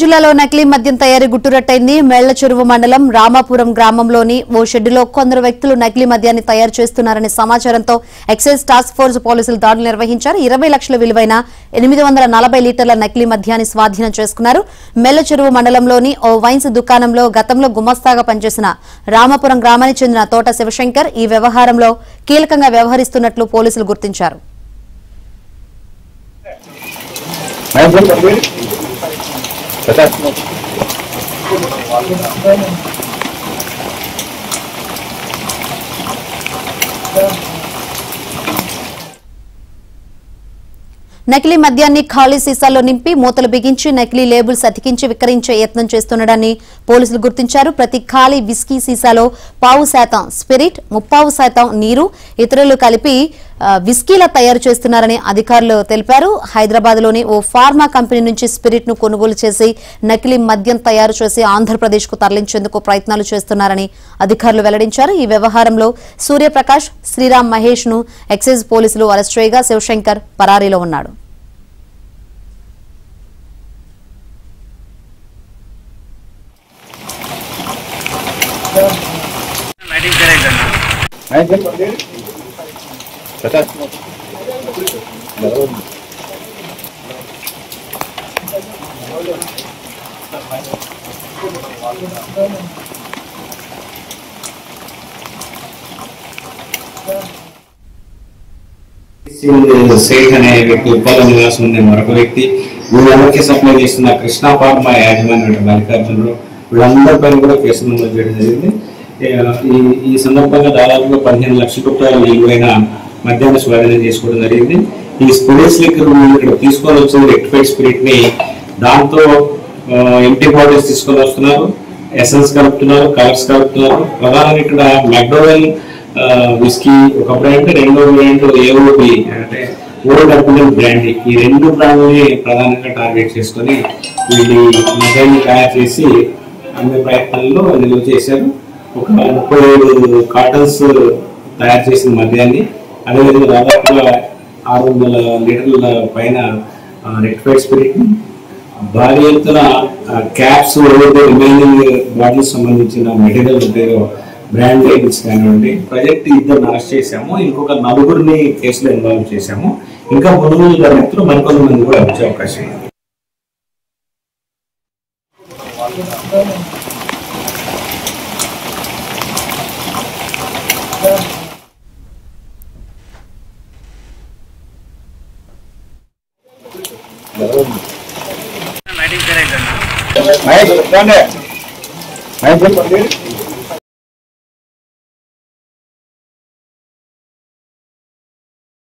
జిల్లాలో నకిలీ మద్యం తయారీ గుట్టురట్టయింది. మేళ్లచెరువు మండలం రామాపురం గ్రామంలోని ఓ షెడ్డులో కొందరు వ్యక్తులు నకిలీ మద్యాన్ని తయారు చేస్తున్నారనే సమాచారంతో ఎక్సైజ్ టాస్క్ ఫోర్స్ పోలీసులు దాడులు నిర్వహించారు. 20 లక్షల విలువైన 840 లీటర్ల నకిలీ మద్యాన్ని స్వాధీనం చేసుకున్నారు. మేళ్లచెరువు మండలంలోని ఓ వైన్స్ దుకాణంలో గతంలో గుమస్తాగా పనిచేసిన రామాపురం గ్రామానికి చెందిన తోట శివశంకర్ ఈ వ్యవహారంలో కీలకంగా వ్యవహరిస్తున్నట్లు పోలీసులు గుర్తించారు. నకిలీ మద్యాన్ని ఖాళీ సీసాల్లో నింపి మూతలు బిగించి నకిలీ లేబుల్స్ అతికించి విక్రయించే యత్నం చేస్తున్నాడని పోలీసులు గుర్తించారు. ప్రతి ఖాళీ విస్కీ సీసాలో 0.5% స్పిరిట్, 30% నీరు, ఇతరులు కలిపి విస్కీలా తయారు చేస్తున్నారని అధికారులు తెలిపారు. హైదరాబాద్ లోని ఓ ఫార్మా కంపెనీ నుంచి స్పిరిట్ ను కొనుగోలు చేసి నకిలీ మద్యం తయారు చేసి ఆంధ్రప్రదేశ్ కు తరలించేందుకు ప్రయత్నాలు చేస్తున్నారని అధికారులు వెల్లడించారు. ఈ వ్యవహారంలో సూర్యప్రకాష్, శ్రీరామ్ మహేష్ ను ఎక్సైజ్ పోలీసులు అరెస్ట్ చేయగా శివశంకర్ పరారీలో ఉన్నాడు. సేట్ అనే వ్యక్తి, ఉప్పాల నివాసం ఉండే మరొక వ్యక్తి, వీళ్ళందరికీ సప్లై చేస్తున్న కృష్ణా ఫార్మా యాజమాన్య మల్లికార్జునరావు, వీళ్ళందరిపైన కూడా కేసులు నమోదు చేయడం జరిగింది. ఈ సందర్భంగా దాదాపుగా 15 లక్షల రూపాయల విలువైన మద్యాన్ని స్వాధీనం చేసుకోవడం జరిగింది. ఈ స్పిరిట్స్ లిక్కర్ ఇక్కడ తీసుకొని వచ్చింది రెక్టిఫైడ్ స్పిరిట్ ని, దాంతో ఎంటీ బాటిల్స్ తీసుకొని వస్తున్నారు, ఎసెన్స్ కలుపుతున్నారు, కలర్స్ కలుపుతున్నారు. ప్రధానంగా ఇక్కడ మెక్డోవెల్ విస్కీ ఒక బ్రాండ్, రెండో బ్రాండ్ ఏఓబి అంటే ఓల్డ్ అప్పుడల్ బ్రాండ్, ఈ 2 బ్రాండ్ని ప్రధానంగా టార్గెట్ చేసుకొని వీళ్ళు మద్యాన్ని తయారు చేసి అన్ని ప్రయత్నాల్లో నిల్వ చేశారు. ఒక 37 కాటన్స్ తయారు చేసిన మద్యాన్ని, అదేవిధంగా దాదాపుగా 600 లీటర్ల పైన రెక్టిఫైడ్ స్పిరిట్, భారీ ఎత్తున క్యాప్స్, రిమైనింగ్ బాటిల్స్ సంబంధించిన మెటీరియల్ ఉంటాయో బ్రాండ్ లేబుల్స్ కానివ్వండి. ప్రజెంట్ 2 అరెస్ట్ చేశాము, ఇంకొక 4 కేసులో ఇన్వాల్వ్ చేశాము. ఇంకా ముందు వ్యక్తులు మరికొంతమంది కూడా వచ్చే అవకాశం ఉంది. మహేష్